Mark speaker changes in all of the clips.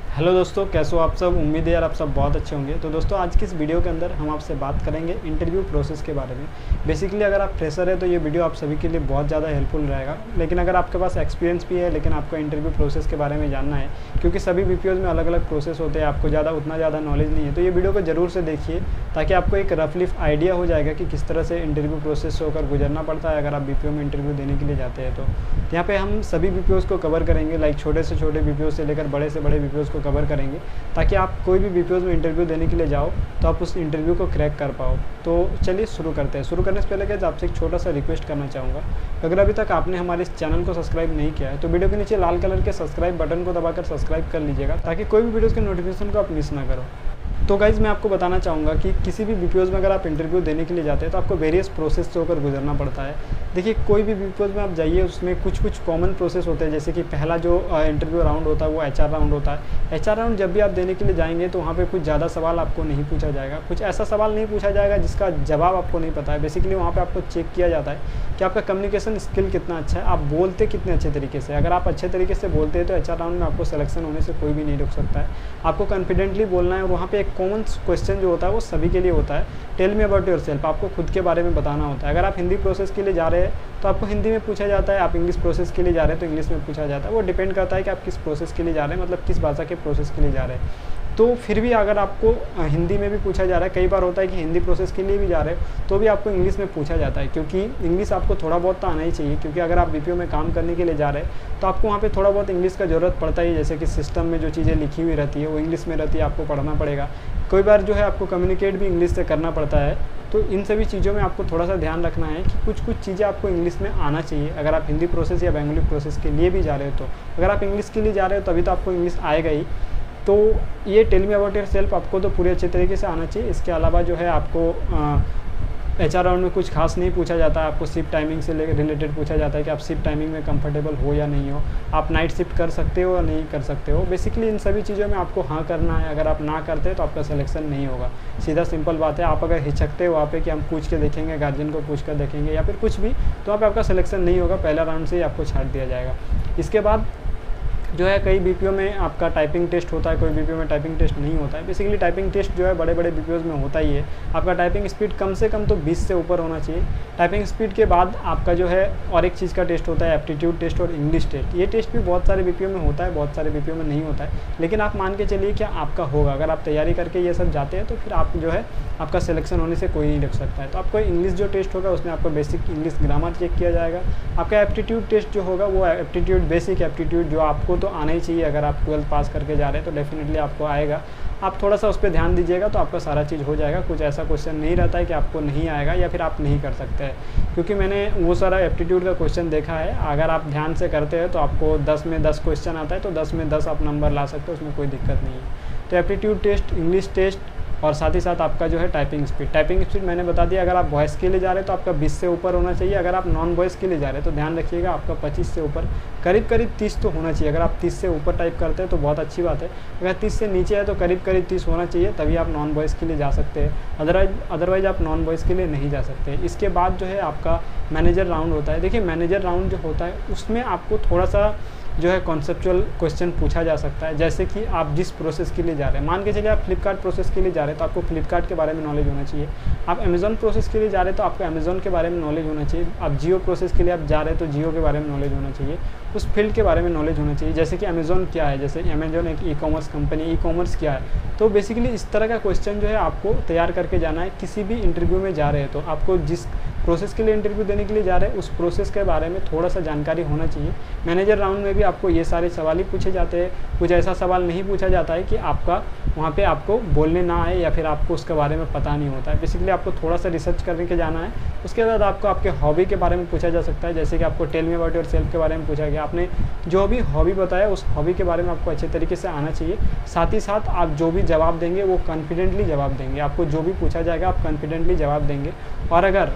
Speaker 1: Hello दोस्तों, कैसे हो आप सब। उम्मीद है यार आप सब बहुत अच्छे होंगे। तो दोस्तों आज की इस वीडियो के अंदर हम आपसे बात करेंगे इंटरव्यू प्रोसेस के बारे में। बेसिकली अगर आप फ्रेशर है तो ये वीडियो आप सभी के लिए बहुत ज़्यादा हेल्पफुल रहेगा, लेकिन अगर आपके पास एक्सपीरियंस भी है लेकिन आपको इंटरव्यू प्रोसेस के बारे में जानना है, क्योंकि सभी बीपीओज में अलग अलग प्रोसेस होते हैं, आपको उतना ज़्यादा नॉलेज नहीं है, तो ये वीडियो को ज़रूर से देखिए ताकि आपको एक रफली आइडिया हो जाएगा कि किस तरह से इंटरव्यू प्रोसेस से होकर गुजरना पड़ता है अगर आप बीपीओ में इंटरव्यू देने के लिए जाते हैं। तो यहाँ पे हम सभी बीपीओज को कवर करेंगे, लाइक छोटे से छोटे बीपीओ से लेकर बड़े से बड़े बीपीओज को कवर करेंगे, ताकि आप कोई भी बीपीओज में इंटरव्यू देने के लिए जाओ तो आप उस इंटरव्यू को क्रैक कर पाओ। तो चलिए शुरू करते हैं। शुरू करने से पहले क्या आपसे एक छोटा सा रिक्वेस्ट करना चाहूँगा, अगर अभी तक आपने हमारे इस चैनल को सब्सक्राइब नहीं किया है तो वीडियो के नीचे लाल कलर के सब्सक्राइब बटन को दबाकर सब्सक्राइब कर लीजिएगा, ताकि कोई भी वीडियोज़ के नोटिफिकेशन को आप मिस ना करो। तो गाइज़ मैं आपको बताना चाहूँगा कि किसी भी बीपीओज़ में अगर आप इंटरव्यू देने के लिए जाते हैं तो आपको वेरियस प्रोसेस से होकर गुजरना पड़ता है। देखिए, कोई भी बीपीओज़ में आप जाइए उसमें कुछ कॉमन प्रोसेस होते हैं, जैसे कि पहला जो इंटरव्यू राउंड होता है वो एचआर राउंड होता है। एचआर राउंड जब भी आप देने के लिए जाएंगे तो वहाँ पे कुछ ज़्यादा सवाल आपको नहीं पूछा जाएगा, कुछ ऐसा सवाल नहीं पूछा जाएगा जिसका जवाब आपको नहीं पता है। बेसिकली वहाँ पे आपको चेक किया जाता है कि आपका कम्युनिकेशन स्किल कितना अच्छा है, आप बोलते कितने अच्छे तरीके से। अगर आप अच्छे तरीके से बोलते हैं तो एचआर राउंड में आपको सिलेक्शन होने से कोई भी नहीं रोक सकता है। आपको कॉन्फिडेंटली बोलना है और वहाँ पे एक कॉमन क्वेश्चन जो होता है वो सभी के लिए होता है, tell me about yourself. आपको खुद के बारे में बताना होता है। अगर आप हिंदी प्रोसेस के लिए जा रहे हैं तो आपको हिंदी में पूछा जाता है, आप इंग्लिश प्रोसेस के लिए जा रहे हैं तो इंग्लिश में पूछा जाता है। वो डिपेंड करता है कि आप किस प्रोसेस के लिए जा रहे हैं, मतलब किस भाषा के प्रोसेस के लिए जा रहे हैं। तो फिर भी अगर आपको हिंदी में भी पूछा जा रहा है, कई बार होता है कि हिंदी प्रोसेस के लिए भी जा रहे हो तो भी आपको इंग्लिश में पूछा जाता है, क्योंकि इंग्लिश आपको थोड़ा बहुत तो आना ही चाहिए, क्योंकि अगर आप बीपीओ में काम करने के लिए जा रहे हैं तो आपको वहाँ पे थोड़ा बहुत इंग्लिश का ज़रूरत पड़ता ही। जैसे कि सिस्टम में जो चीज़ें लिखी हुई रहती है वो इंग्लिश में रहती है, आपको पढ़ना पड़ेगा। कोई बार जो है आपको कम्युनिकेट भी इंग्लिश से करना पड़ता है। तो इन सभी चीज़ों में आपको थोड़ा सा ध्यान रखना है कि कुछ चीज़ें आपको इंग्लिश में आना चाहिए अगर आप हिंदी प्रोसेस या बेंगली प्रोसेस के लिए भी जा रहे हो। तो अगर आप इंग्लिश के लिए जा रहे हो तभी तो आपको इंग्लिश आएगा ही। तो ये tell me about yourself आपको तो पूरे अच्छे तरीके से आना चाहिए। इसके अलावा जो है आपको एचआर राउंड में कुछ खास नहीं पूछा जाता है, आपको शिफ्ट टाइमिंग से रिलेटेड पूछा जाता है कि आप शिफ्ट टाइमिंग में कंफर्टेबल हो या नहीं हो, आप नाइट शिफ्ट कर सकते हो या नहीं कर सकते हो। बेसिकली इन सभी चीज़ों में आपको हाँ करना है। अगर आप ना करते तो आपका सिलेक्शन नहीं होगा, सीधा सिंपल बात है। आप अगर हिचकते हो वहाँ पे कि हम पूछ के देखेंगे, गार्जियन को पूछ कर देखेंगे या फिर कुछ भी, तो वहाँ पे आपका सिलेक्शन नहीं होगा, पहला राउंड से ही आपको छाट दिया जाएगा। इसके बाद जो है कई बीपीओ में आपका टाइपिंग टेस्ट होता है, कोई बीपीओ में टाइपिंग टेस्ट नहीं होता है। बेसिकली टाइपिंग टेस्ट जो है बड़े बड़े बीपीओज में होता ही है। आपका टाइपिंग स्पीड कम से कम तो 20 से ऊपर होना चाहिए। टाइपिंग स्पीड के बाद आपका जो है और एक चीज़ का टेस्ट होता है, एप्टीट्यूड टेस्ट और इंग्लिश टेस्ट। ये टेस्ट भी बहुत सारे बीपीओ में होता है, बहुत सारे बीपीओ में नहीं होता है, लेकिन आप मान के चलिए कि आपका होगा। अगर आप तैयारी करके ये सब जाते हैं तो फिर आप जो है आपका सिलेक्शन होने से कोई नहीं रोक सकता है। तो आपको इंग्लिश जो टेस्ट होगा उसमें आपको बेसिक इंग्लिश ग्रामर चेक किया जाएगा। आपका एप्टीट्यूड टेस्ट जो होगा वो एप्टीट्यूड, बेसिक एप्टीट्यूड जो आपको तो आना ही चाहिए। अगर आप 12th पास करके जा रहे हैं तो डेफिनेटली आपको आएगा। आप थोड़ा सा उस पर ध्यान दीजिएगा तो आपका सारा चीज़ हो जाएगा। कुछ ऐसा क्वेश्चन नहीं रहता है कि आपको नहीं आएगा या फिर आप नहीं कर सकते हैं, क्योंकि मैंने वो सारा एप्टीट्यूड का क्वेश्चन देखा है। अगर आप ध्यान से करते हैं तो आपको 10 में 10 क्वेश्चन आता है, तो 10 में 10 आप नंबर ला सकते हो, उसमें कोई दिक्कत नहीं है। तो एप्टीट्यूड टेस्ट, इंग्लिश टेस्ट और साथ ही साथ आपका जो है टाइपिंग स्पीड मैंने बता दिया। अगर आप वॉइस के लिए जा रहे हैं तो आपका 20 से ऊपर होना चाहिए। अगर आप नॉन वॉइस के लिए जा रहे हैं तो ध्यान रखिएगा आपका 25 से ऊपर, करीब 30 तो होना चाहिए। अगर आप 30 से ऊपर टाइप करते हैं तो बहुत अच्छी बात है। अगर 30 से नीचे है तो करीब 30 होना चाहिए, तभी आप नॉन वॉइस के लिए जा सकते हैं। अदरवाइज आप नॉन वॉइस के लिए नहीं जा सकते। इसके बाद जो है आपका मैनेजर राउंड होता है। देखिए, मैनेजर राउंड जो होता है उसमें आपको थोड़ा सा जो है कॉन्सेप्चुअल क्वेश्चन पूछा जा सकता है, जैसे कि आप जिस प्रोसेस के लिए जा रहे हैं। मान के चलिए आप फ्लिपकार्ट प्रोसेस के लिए जा रहे हैं तो आपको फ्लिपकार्ट के बारे में नॉलेज होना चाहिए। आप अमेज़ॉन प्रोसेस के लिए जा रहे हैं तो आपको अमेज़ॉन के बारे में नॉलेज होना चाहिए। आप जियो प्रोसेस के लिए आप जा रहे हैं तो जियो के बारे में नॉलेज होना चाहिए, उस फील्ड के बारे में नॉलेज होना चाहिए। जैसे कि अमेज़ॉन क्या है, जैसे अमेज़ॉन एक e commerce company, e commerce क्या है। तो बेसिकली इस तरह का क्वेश्चन जो है आपको तैयार करके जाना है। किसी भी इंटरव्यू में जा रहे हैं तो आपको जिस प्रोसेस के लिए इंटरव्यू देने के लिए जा रहे हैं उस प्रोसेस के बारे में थोड़ा सा जानकारी होना चाहिए। मैनेजर राउंड में भी आपको ये सारे सवाल ही पूछे जाते हैं। कुछ ऐसा सवाल नहीं पूछा जाता है कि आपका वहाँ पे आपको बोलने ना आए या फिर आपको उसके बारे में पता नहीं होता है। बेसिकली आपको थोड़ा सा रिसर्च करने के जाना है। उसके बाद आपको आपके हॉबी के बारे में पूछा जा सकता है, जैसे कि आपको tell me about yourself के बारे में पूछा गया। आपने जो भी हॉबी बताया उस हॉबी के बारे में आपको अच्छे तरीके से आना चाहिए। साथ ही साथ आप जो भी जवाब देंगे वो कॉन्फिडेंटली जवाब देंगे। आपको जो भी पूछा जाएगा आप कॉन्फिडेंटली जवाब देंगे। और अगर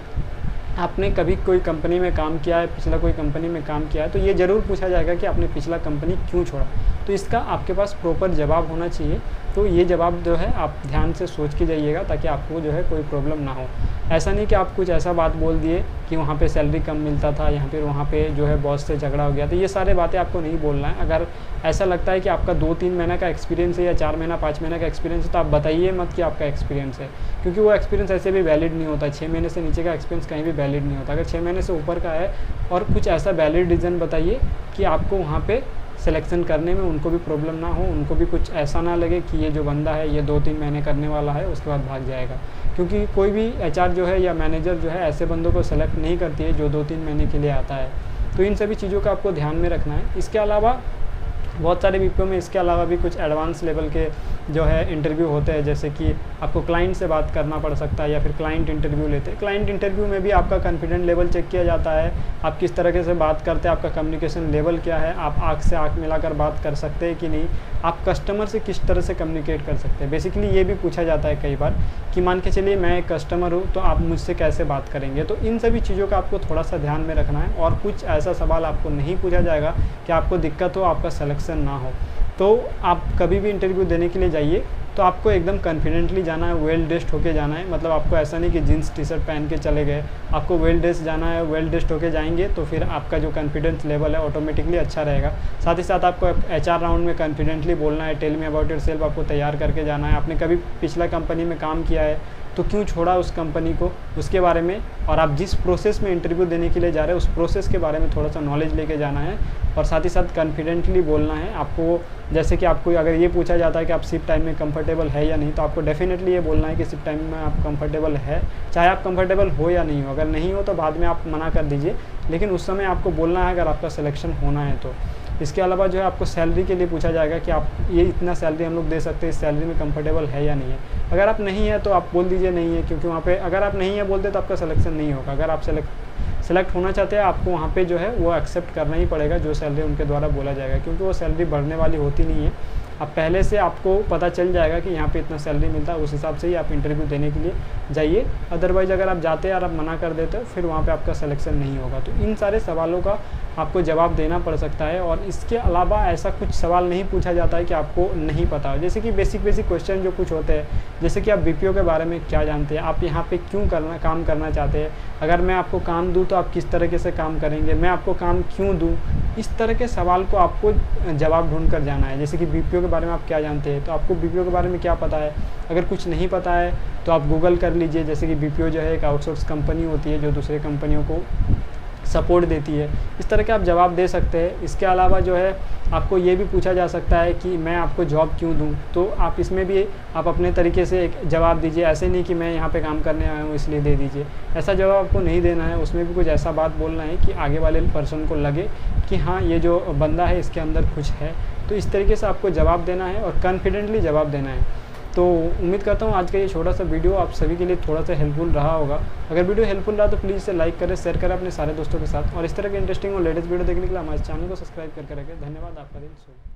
Speaker 1: आपने कभी कोई कंपनी में काम किया है, पिछला कोई कंपनी में काम किया है, तो ये ज़रूर पूछा जाएगा कि आपने पिछला कंपनी क्यों छोड़ा। तो इसका आपके पास प्रॉपर जवाब होना चाहिए। तो ये जवाब जो है आप ध्यान से सोच के जाइएगा, ताकि आपको जो है कोई प्रॉब्लम ना हो। ऐसा नहीं कि आप कुछ ऐसा बात बोल दिए कि वहाँ पे सैलरी कम मिलता था या फिर वहाँ पे जो है बॉस से झगड़ा हो गया, तो ये सारे बातें आपको नहीं बोलना है। अगर ऐसा लगता है कि आपका 2-3 महीना का एक्सपीरियंस है या 4 महीना 5 महीना का एक्सपीरियंस है, तो आप बताइए मत कि आपका एक्सपीरियंस है, क्योंकि वो एक्सपीरियंस ऐसे भी वैलिड नहीं होता। 6 महीने से नीचे का एक्सपीरियंस कहीं भी वैलिड नहीं होता। अगर 6 महीने से ऊपर का है और कुछ ऐसा वैलिड रीज़न बताइए कि आपको वहाँ पे सिलेक्शन करने में उनको भी प्रॉब्लम ना हो, उनको भी कुछ ऐसा ना लगे कि ये जो बंदा है ये 2-3 महीने करने वाला है उसके बाद भाग जाएगा। क्योंकि कोई भी एचआर जो है या मैनेजर जो है ऐसे बंदों को सेलेक्ट नहीं करती है जो 2-3 महीने के लिए आता है। तो इन सभी चीज़ों का आपको ध्यान में रखना है। इसके अलावा बहुत सारे बीपीओ में इसके अलावा भी कुछ एडवांस लेवल के जो है इंटरव्यू होते हैं, जैसे कि आपको क्लाइंट से बात करना पड़ सकता है या फिर क्लाइंट इंटरव्यू लेते हैं। क्लाइंट इंटरव्यू में भी आपका कॉन्फिडेंस लेवल चेक किया जाता है, आप किस तरीके से बात करते हैं, आपका कम्युनिकेशन लेवल क्या है, आप आँख से आँख मिलाकर बात कर सकते हैं कि नहीं, आप कस्टमर से किस तरह से कम्युनिकेट कर सकते हैं। बेसिकली ये भी पूछा जाता है कई बार कि मान के चलिए मैं एक कस्टमर हूँ तो आप मुझसे कैसे बात करेंगे। तो इन सभी चीज़ों का आपको थोड़ा सा ध्यान में रखना है, और कुछ ऐसा सवाल आपको नहीं पूछा जाएगा कि आपको दिक्कत हो, आपका सिलेक्शन ना हो। तो आप कभी भी इंटरव्यू देने के लिए जाइए तो आपको एकदम कॉन्फिडेंटली जाना है, वेल ड्रेस्ड होके जाना है। मतलब आपको ऐसा नहीं कि जीन्स टी शर्ट पहन के चले गए, आपको वेल ड्रेस्ड जाना है। वेल ड्रेस्ड होके जाएंगे तो फिर आपका जो कॉन्फिडेंस लेवल है ऑटोमेटिकली अच्छा रहेगा। साथ ही साथ आपको एचआर राउंड में कॉन्फिडेंटली बोलना है, टेल मी अबाउट योरसेल्फ आपको तैयार करके जाना है। आपने कभी पिछला कंपनी में काम किया है तो क्यों छोड़ा उस कंपनी को, उसके बारे में, और आप जिस प्रोसेस में इंटरव्यू देने के लिए जा रहे हैं उस प्रोसेस के बारे में थोड़ा सा नॉलेज लेके जाना है। और साथ ही साथ कॉन्फिडेंटली बोलना है आपको। जैसे कि आपको अगर ये पूछा जाता है कि आप शिफ्ट टाइम में कंफर्टेबल है या नहीं, तो आपको डेफिनेटली ये बोलना है कि शिफ्ट टाइम में आप कंफर्टेबल है, चाहे आप कंफर्टेबल हो या नहीं हो। अगर नहीं हो तो बाद में आप मना कर दीजिए, लेकिन उस समय आपको बोलना है अगर आपका सिलेक्शन होना है तो। इसके अलावा जो है आपको सैलरी के लिए पूछा जाएगा कि आप ये इतना सैलरी हम लोग दे सकते हैं, इस सैलरी में कंफर्टेबल है या नहीं है। अगर आप नहीं है तो आप बोल दीजिए नहीं है, क्योंकि वहाँ पे अगर आप नहीं है बोलते तो आपका सिलेक्शन नहीं होगा। अगर आप सेलेक्ट होना चाहते हैं आपको वहाँ पे जो है वो एक्सेप्ट करना ही पड़ेगा जो सैलरी उनके द्वारा बोला जाएगा, क्योंकि वो सैलरी बढ़ने वाली होती नहीं है। अब पहले से आपको पता चल जाएगा कि यहाँ पे इतना सैलरी मिलता है, उस हिसाब से ही आप इंटरव्यू देने के लिए जाइए। अदरवाइज़ अगर आप जाते हैं और आप मना कर देते हो फिर वहाँ पे आपका सिलेक्शन नहीं होगा। तो इन सारे सवालों का आपको जवाब देना पड़ सकता है। और इसके अलावा ऐसा कुछ सवाल नहीं पूछा जाता है कि आपको नहीं पता हो। जैसे कि बेसिक क्वेश्चन जो कुछ होते हैं, जैसे कि आप बीपीओ के बारे में क्या जानते हैं, आप यहाँ पे क्यों काम करना चाहते हैं, अगर मैं आपको काम दूँ तो आप किस तरीके से काम करेंगे, मैं आपको काम क्यों दूँ, इस तरह के सवाल को आपको जवाब ढूंढ कर जाना है। जैसे कि बीपीओ के बारे में आप क्या जानते हैं, तो आपको बीपीओ के बारे में क्या पता है। अगर कुछ नहीं पता है तो आप गूगल कर लीजिए। जैसे कि बीपीओ जो है एक आउटसोर्स कंपनी होती है जो दूसरे कंपनियों को सपोर्ट देती है। इस तरह के आप जवाब दे सकते हैं। इसके अलावा जो है आपको ये भी पूछा जा सकता है कि मैं आपको जॉब क्यों दूं, तो आप इसमें भी आप अपने तरीके से एक जवाब दीजिए। ऐसे नहीं कि मैं यहाँ पे काम करने आया हूँ इसलिए दे दीजिए, ऐसा जवाब आपको नहीं देना है। उसमें भी कुछ ऐसा बात बोलना है कि आगे वाले पर्सन को लगे कि हाँ ये जो बंदा है इसके अंदर कुछ है। तो इस तरीके से आपको जवाब देना है और कॉन्फिडेंटली जवाब देना है। तो उम्मीद करता हूँ आज का ये छोटा सा वीडियो आप सभी के लिए थोड़ा सा हेल्पफुल रहा होगा। अगर वीडियो हेल्पफुल रहा तो प्लीज़ इसे लाइक करें, शेयर करें अपने सारे दोस्तों के साथ, और इस तरह के इंटरेस्टिंग और लेटेस्ट वीडियो देखने के लिए हमारे चैनल को सब्सक्राइब करके रखें। धन्यवाद, आपका दिन शुभ।